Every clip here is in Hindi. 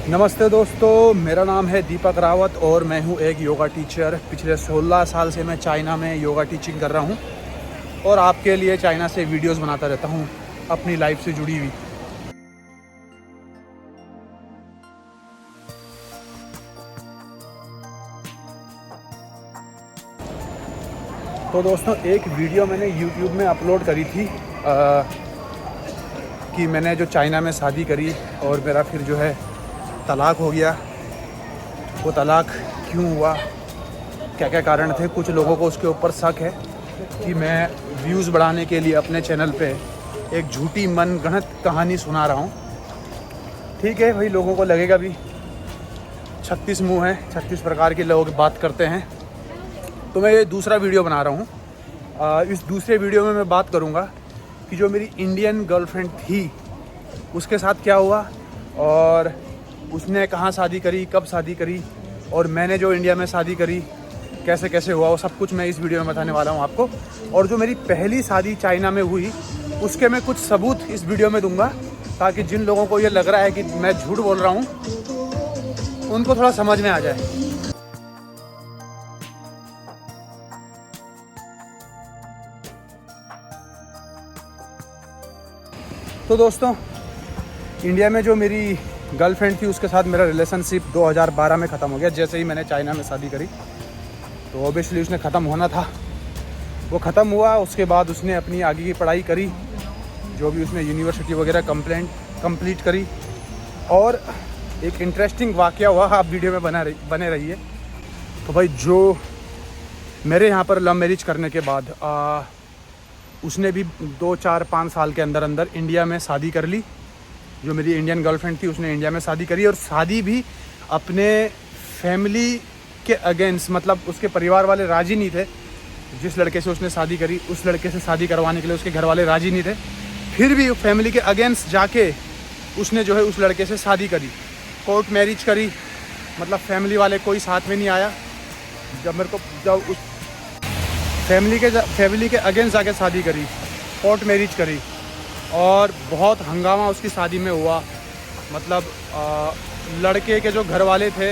नमस्ते दोस्तों, मेरा नाम है दीपक रावत और मैं हूं एक योगा टीचर। पिछले 16 साल से मैं चाइना में योगा टीचिंग कर रहा हूं और आपके लिए चाइना से वीडियोस बनाता रहता हूं अपनी लाइफ से जुड़ी हुई। तो दोस्तों, एक वीडियो मैंने YouTube में अपलोड करी थी कि मैंने जो चाइना में शादी करी और मेरा फिर जो है तलाक हो गया। वो तलाक क्यों हुआ, क्या क्या कारण थे। कुछ लोगों को उसके ऊपर शक है कि मैं व्यूज़ बढ़ाने के लिए अपने चैनल पे एक झूठी मनगढ़ंत कहानी सुना रहा हूँ। ठीक है भाई, लोगों को लगेगा भी 36 मुँह हैं, 36 प्रकार के लोग बात करते हैं। तो मैं ये दूसरा वीडियो बना रहा हूँ। इस दूसरे वीडियो में मैं बात करूँगा कि जो मेरी इंडियन गर्लफ्रेंड थी उसके साथ क्या हुआ और उसने कहाँ शादी करी, कब शादी करी, और मैंने जो इंडिया में शादी करी कैसे कैसे हुआ, वो सब कुछ मैं इस वीडियो में बताने वाला हूँ आपको। और जो मेरी पहली शादी चाइना में हुई उसके मैं कुछ सबूत इस वीडियो में दूंगा, ताकि जिन लोगों को ये लग रहा है कि मैं झूठ बोल रहा हूँ उनको थोड़ा समझ में आ जाए। तो दोस्तों, इंडिया में जो मेरी गर्लफ्रेंड थी उसके साथ मेरा रिलेशनशिप 2012 में ख़त्म हो गया। जैसे ही मैंने चाइना में शादी करी तो ऑब्वियसली उसने ख़त्म होना था। वो ख़त्म हुआ, उसके बाद उसने अपनी आगे की पढ़ाई करी, जो भी उसने यूनिवर्सिटी वगैरह कंप्लीट करी। और एक इंटरेस्टिंग वाक़या हुआ, आप वीडियो में बने रहिए। तो भाई, जो मेरे यहाँ पर लव मैरिज करने के बाद उसने भी 2, 4, 5 साल के अंदर अंदर इंडिया में शादी कर ली। जो मेरी इंडियन गर्लफ्रेंड थी उसने इंडिया में शादी करी, और शादी भी अपने फैमिली के अगेंस्ट, मतलब उसके परिवार वाले राज़ी नहीं थे। जिस लड़के से उसने शादी करी उस लड़के से शादी करवाने के लिए उसके घर वाले राज़ी नहीं थे। फिर भी फैमिली के अगेंस्ट जाके उसने जो है उस लड़के से शादी करी, कोर्ट मैरिज करी। मतलब फैमिली वाले कोई साथ में नहीं आया। जब उस फैमिली के अगेंस्ट जाके शादी करी, कोर्ट मैरिज करी, और बहुत हंगामा उसकी शादी में हुआ। मतलब लड़के के जो घर वाले थे,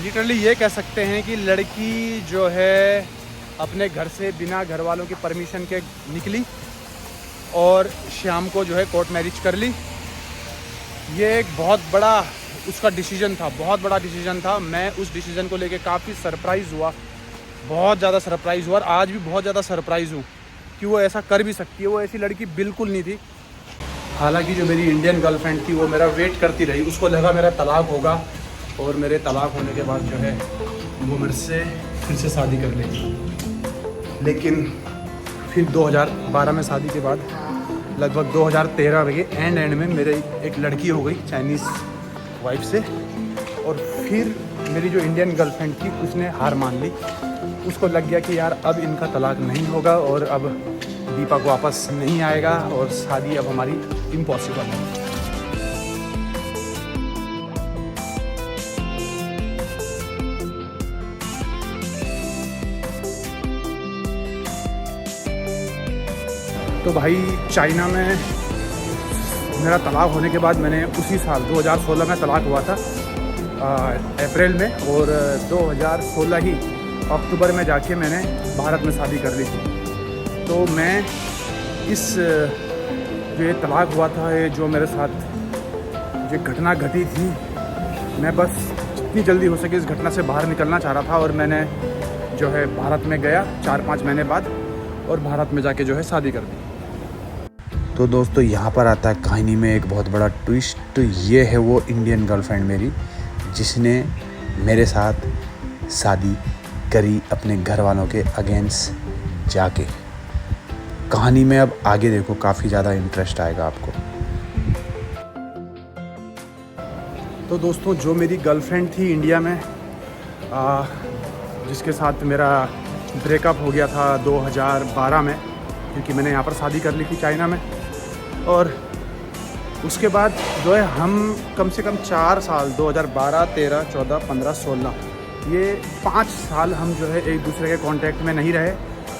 लिटरली ये कह सकते हैं कि लड़की जो है अपने घर से बिना घर वालों की परमिशन के निकली और शाम को जो है कोर्ट मैरिज कर ली। ये एक बहुत बड़ा उसका डिसीजन था, बहुत बड़ा डिसीजन था। मैं उस डिसीजन को लेके काफ़ी सरप्राइज़ हुआ, बहुत ज़्यादा सरप्राइज़ हुआ, और आज भी बहुत ज़्यादा सरप्राइज़ हूँ कि वो ऐसा कर भी सकती है। वो ऐसी लड़की बिल्कुल नहीं थी। हालांकि जो मेरी इंडियन गर्लफ्रेंड थी वो मेरा वेट करती रही। उसको लगा मेरा तलाक होगा और मेरे तलाक होने के बाद जो है वो मेरे से फिर से शादी कर लेगी। लेकिन फिर 2012 में शादी के बाद लगभग 2013 के एंड में मेरे एक लड़की हो गई चाइनीज़ वाइफ से। और फिर मेरी जो इंडियन गर्लफ्रेंड थी उसने हार मान ली। उसको लग गया कि यार अब इनका तलाक नहीं होगा और अब दीपक वापस नहीं आएगा और शादी अब हमारी इम्पॉसिबल है। तो भाई, चाइना में मेरा तलाक होने के बाद मैंने उसी साल 2016 में तलाक हुआ था अप्रैल में, और 2016 ही अक्टूबर में जाके मैंने भारत में शादी कर ली थी। तो मैं इस जो ये तलाक हुआ था, ये जो मेरे साथ जो घटना घटी थी, मैं बस जितनी जल्दी हो सके इस घटना से बाहर निकलना चाह रहा था। और मैंने जो है भारत में गया 4-5 महीने बाद, और भारत में जाके जो है शादी कर दी। तो दोस्तों, यहाँ पर आता है कहानी में एक बहुत बड़ा ट्विस्ट। तो ये है वो इंडियन गर्लफ्रेंड मेरी, जिसने मेरे साथ शादी करी अपने घर वालों के अगेंस्ट जाके। कहानी में अब आगे देखो, काफ़ी ज़्यादा इंटरेस्ट आएगा आपको। तो दोस्तों, जो मेरी गर्लफ्रेंड थी इंडिया में, जिसके साथ मेरा ब्रेकअप हो गया था 2012 में, क्योंकि मैंने यहाँ पर शादी कर ली थी चाइना में। और उसके बाद जो है हम कम से कम 4 साल 2012, 13, 14, 15, 16 ये 5 साल हम जो है एक दूसरे के कांटेक्ट में नहीं रहे।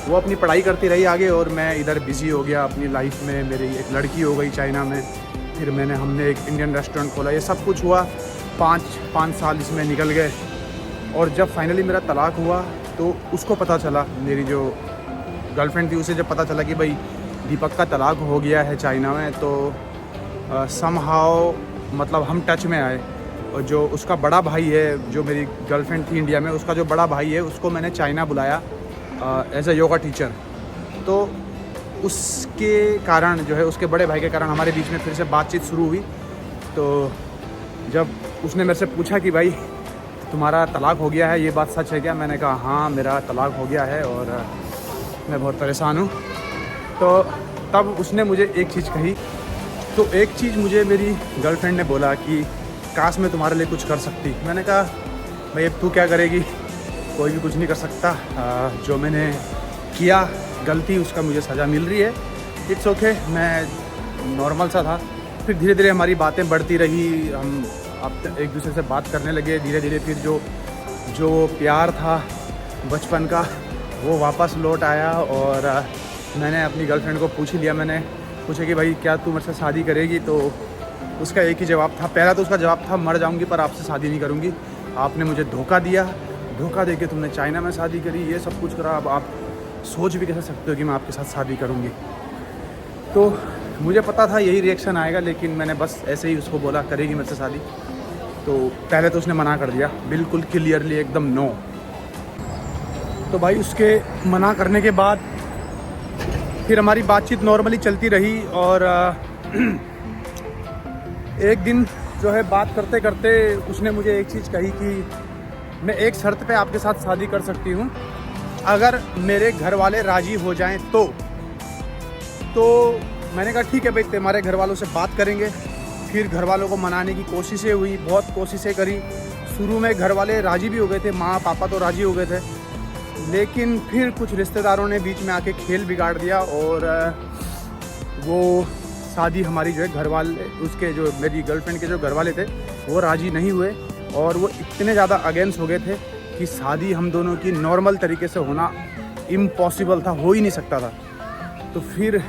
वो अपनी पढ़ाई करती रही आगे और मैं इधर बिज़ी हो गया अपनी लाइफ में। मेरी एक लड़की हो गई चाइना में, फिर हमने एक इंडियन रेस्टोरेंट खोला। ये सब कुछ हुआ, पाँच साल इसमें निकल गए। और जब फाइनली मेरा तलाक हुआ तो उसको पता चला, मेरी जो गर्लफ्रेंड थी उसे जब पता चला कि भाई दीपक का तलाक हो गया है चाइना में, तो समहाउ मतलब हम टच में आए। और जो उसका बड़ा भाई है, जो मेरी गर्लफ्रेंड थी इंडिया में, उसका जो बड़ा भाई है उसको मैंने चाइना बुलाया एज अ योगा टीचर। तो उसके कारण जो है, उसके बड़े भाई के कारण हमारे बीच में फिर से बातचीत शुरू हुई। तो जब उसने मेरे से पूछा कि भाई तुम्हारा तलाक हो गया है, ये बात सच है क्या? मैंने कहा हाँ मेरा तलाक हो गया है और मैं बहुत परेशान हूँ। तो तब उसने मुझे एक चीज़ कही। तो एक चीज़ मुझे मेरी गर्लफ्रेंड ने बोला कि काश मैं तुम्हारे लिए कुछ कर सकती। मैंने कहा भाई अब तू क्या करेगी, कोई भी कुछ नहीं कर सकता। जो मैंने किया गलती, उसका मुझे सज़ा मिल रही है, इट्स ओके। मैं नॉर्मल सा था। फिर धीरे धीरे हमारी बातें बढ़ती रही, हम अब एक दूसरे से बात करने लगे धीरे धीरे। फिर जो प्यार था बचपन का वो वापस लौट आया। और मैंने अपनी गर्लफ्रेंड को पूछ ही लिया। मैंने पूछा कि भाई क्या तू मेरे से शादी करेगी? तो उसका एक ही जवाब था। पहला तो उसका जवाब था मर जाऊंगी पर आपसे शादी नहीं करूंगी। आपने मुझे धोखा दिया, धोखा देके तुमने चाइना में शादी करी, ये सब कुछ करा। अब आप सोच भी कैसे सकते हो कि मैं आपके साथ शादी करूंगी? तो मुझे पता था यही रिएक्शन आएगा, लेकिन मैंने बस ऐसे ही उसको बोला करेगी मेरे से शादी? तो पहले तो उसने मना कर दिया बिल्कुल क्लियरली, एकदम नो। तो भाई उसके मना करने के बाद फिर हमारी बातचीत नॉर्मली चलती रही। और एक दिन जो है बात करते करते उसने मुझे एक चीज़ कही कि मैं एक शर्त पे आपके साथ शादी कर सकती हूँ, अगर मेरे घर वाले राज़ी हो जाएं तो। मैंने कहा ठीक है भाई, तुम्हारे घर वालों से बात करेंगे। फिर घर वालों को मनाने की कोशिशें हुई, बहुत कोशिशें करी। शुरू में घर वाले राज़ी भी हो गए थे, माँ पापा तो राज़ी हो गए थे, लेकिन फिर कुछ रिश्तेदारों ने बीच में आके खेल बिगाड़ दिया। और वो शादी हमारी जो है घर वाले, उसके जो मेरी गर्लफ्रेंड के जो घर वाले थे वो राज़ी नहीं हुए। और वो इतने ज़्यादा अगेंस्ट हो गए थे कि शादी हम दोनों की नॉर्मल तरीके से होना इम्पॉसिबल था, हो ही नहीं सकता था। तो फिर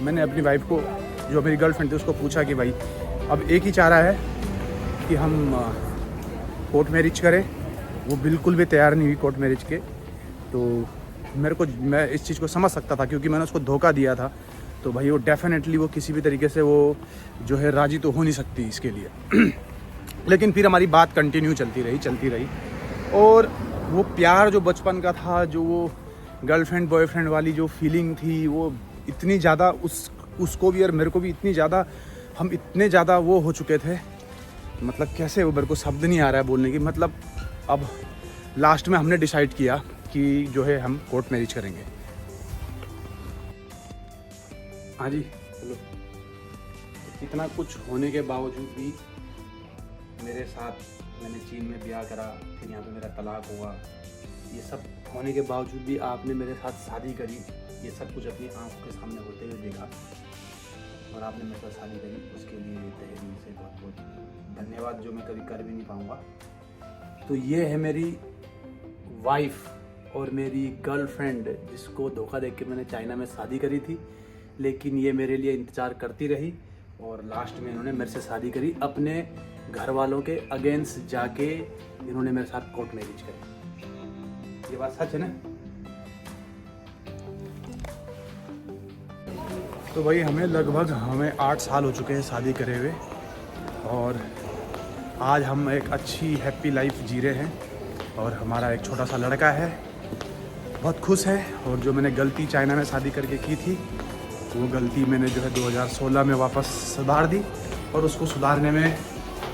मैंने अपनी वाइफ को, जो मेरी गर्लफ्रेंड थी, उसको पूछा कि भाई अब एक ही चारा है कि हम कोर्ट मैरिज करें। वो बिल्कुल भी तैयार नहीं हुई कोर्ट मैरिज के। तो मैं इस चीज़ को समझ सकता था क्योंकि मैंने उसको धोखा दिया था। तो भाई वो डेफिनेटली वो किसी भी तरीके से वो जो है राज़ी तो हो नहीं सकती इसके लिए। लेकिन फिर हमारी बात कंटिन्यू चलती रही। और वो प्यार जो बचपन का था, जो वो गर्लफ्रेंड बॉयफ्रेंड वाली जो फीलिंग थी, वो इतनी ज़्यादा उसको भी और मेरे को भी इतनी ज़्यादा, हम इतने ज़्यादा वो हो चुके थे, मतलब कैसे, वो मेरे को शब्द नहीं आ रहा है बोलने की। मतलब अब लास्ट में हमने डिसाइड किया कि जो है हम कोर्ट मैरिज करेंगे। हाँ जी, हेलो। इतना कुछ होने के बावजूद भी मेरे साथ, मैंने चीन में ब्याह करा, फिर यहाँ पे मेरा तलाक हुआ, ये सब होने के बावजूद भी आपने मेरे साथ शादी करी। ये सब कुछ अपनी आंखों के सामने होते हुए देखा और आपने मेरे साथ शादी करी। उसके लिए तहे दिल से बहुत बहुत धन्यवाद, जो मैं कभी कर भी नहीं पाऊँगा। तो ये है मेरी वाइफ और मेरी गर्लफ्रेंड, जिसको धोखा देख के मैंने चाइना में शादी करी थी, लेकिन ये मेरे लिए इंतज़ार करती रही और लास्ट में इन्होंने मेरे से शादी करी। अपने घर वालों के अगेंस्ट जाके इन्होंने मेरे साथ कोर्ट मैरिज करी। ये बात सच है ना? तो भाई हमें 8 साल हो चुके हैं शादी करे हुए, और आज हम एक अच्छी हैप्पी लाइफ जी रहे हैं। और हमारा एक छोटा सा लड़का है, बहुत खुश है। और जो मैंने गलती चाइना में शादी करके की थी, वो गलती मैंने जो है 2016 में वापस सुधार दी। और उसको सुधारने में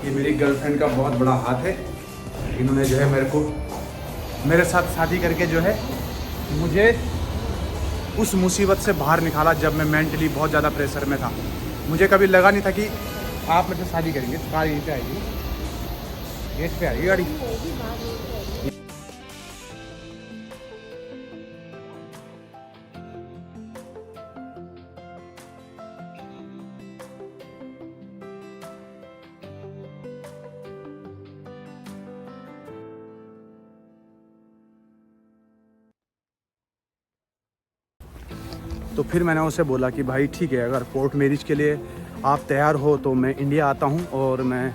ये मेरी गर्लफ्रेंड का बहुत बड़ा हाथ है। इन्होंने जो है मेरे साथ शादी करके जो है मुझे उस मुसीबत से बाहर निकाला जब मैं मेंटली बहुत ज़्यादा प्रेशर में था। मुझे कभी लगा नहीं था कि आप मेरे से शादी करेंगे। कार यहीं पे आएगी, गेट पे आएगी गाड़ी। तो फिर मैंने उसे बोला कि भाई ठीक है, अगर कोर्ट मैरिज के लिए आप तैयार हो तो मैं इंडिया आता हूँ और मैं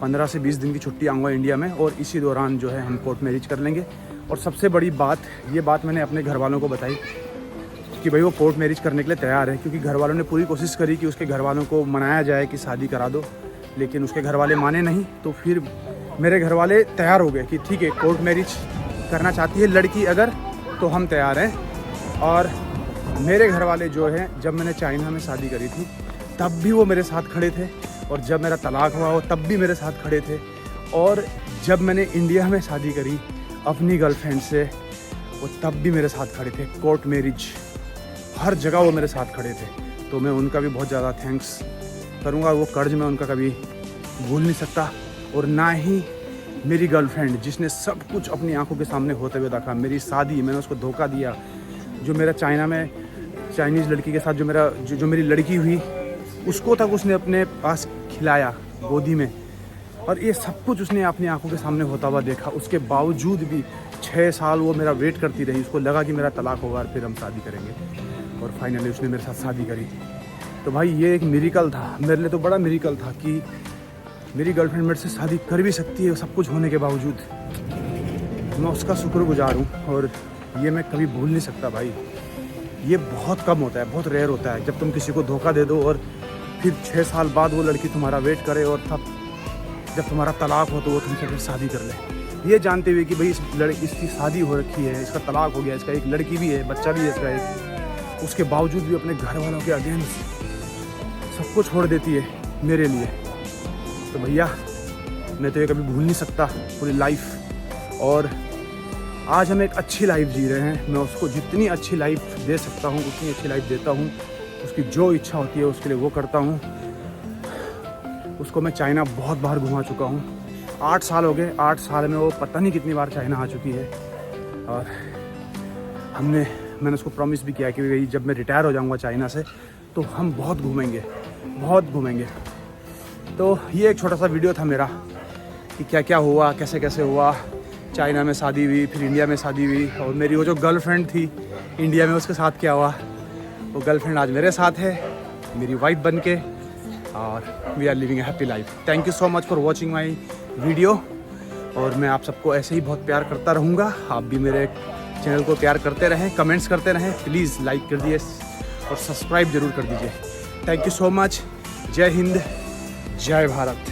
15 से 20 दिन की छुट्टी आऊँगा इंडिया में, और इसी दौरान जो है हम कोर्ट मैरिज कर लेंगे। और सबसे बड़ी बात, ये बात मैंने अपने घर वालों को बताई कि भाई वो कोर्ट मैरिज करने के लिए तैयार है, क्योंकि घर वालों ने पूरी कोशिश करी कि उसके घर वालों को मनाया जाए कि शादी करा दो, लेकिन उसके घर वाले माने नहीं। तो फिर मेरे घर वाले तैयार हो गए कि ठीक है, कोर्ट मैरिज करना चाहती है लड़की अगर, तो हम तैयार हैं। और मेरे घर वाले जो हैं, जब मैंने चाइना में शादी करी थी तब भी वो मेरे साथ खड़े थे, और जब मेरा तलाक हुआ वो तब भी मेरे साथ खड़े थे, और जब मैंने इंडिया में शादी करी अपनी गर्लफ्रेंड से वो तब भी मेरे साथ खड़े थे। कोर्ट मैरिज हर जगह वो मेरे साथ खड़े थे। तो मैं उनका भी बहुत ज़्यादा थैंक्स करूँगा। वो कर्ज मैं उनका कभी भूल नहीं सकता। और ना ही मेरी गर्लफ्रेंड जिसने सब कुछ अपनी आंखों के सामने होते हुए देखा, मेरी शादी मैंने उसको धोखा दिया, जो मेरा चाइना में चाइनीज़ लड़की के साथ जो मेरी लड़की हुई उसको तक उसने अपने पास खिलाया गोदी में, और ये सब कुछ उसने अपनी आंखों के सामने होता हुआ देखा। उसके बावजूद भी 6 साल वो मेरा वेट करती रही। उसको लगा कि मेरा तलाक होगा और फिर हम शादी करेंगे, और फाइनली उसने मेरे साथ शादी करी। तो भाई ये एक मिरेकल था, मेरे लिए तो बड़ा मिरेकल था कि मेरी गर्लफ्रेंड मेरे से शादी कर भी सकती है सब कुछ होने के बावजूद। मैं उसका शुक्रगुजार हूँ, और ये मैं कभी भूल नहीं सकता भाई। ये बहुत कम होता है, बहुत रेयर होता है जब तुम किसी को धोखा दे दो और फिर 6 साल बाद वो लड़की तुम्हारा वेट करे, और तब जब तुम्हारा तलाक हो तो वो तुमसे फिर शादी कर ले, ये जानते हुए कि भाई इसकी शादी हो रखी है, इसका तलाक हो गया, इसका एक लड़की भी है, बच्चा भी है इसका एक, उसके बावजूद भी अपने घर वालों के अगेंस्ट सब कुछ छोड़ देती है मेरे लिए। तो भैया मैं तो ये कभी भूल नहीं सकता पूरी लाइफ। और आज हम एक अच्छी लाइफ जी रहे हैं। मैं उसको जितनी अच्छी लाइफ दे सकता हूँ उतनी अच्छी लाइफ देता हूँ। उसकी जो इच्छा होती है उसके लिए वो करता हूँ। उसको मैं चाइना बहुत बार घुमा चुका हूँ। 8 साल हो गए, 8 साल में वो पता नहीं कितनी बार चाइना आ चुकी है। और मैंने उसको प्रॉमिस भी किया कि भाई जब मैं रिटायर हो जाऊँगा चाइना से तो हम बहुत घूमेंगे। तो ये एक छोटा सा वीडियो था मेरा कि क्या क्या हुआ, कैसे कैसे हुआ। चाइना में शादी हुई, फिर इंडिया में शादी हुई, और मेरी वो जो गर्लफ्रेंड थी इंडिया में उसके साथ क्या हुआ। वो गर्लफ्रेंड आज मेरे साथ है, मेरी वाइफ बन के, और we are living a happy life. Thank you so much for watching my video. और मैं आप सबको ऐसे ही बहुत प्यार करता रहूँगा। आप भी मेरे चैनल को प्यार करते रहें, कमेंट्स करते रहें। प्लीज़ लाइक कर दिए और सब्सक्राइब ज़रूर कर दीजिए। Thank you so much. जय हिंद, जय भारत।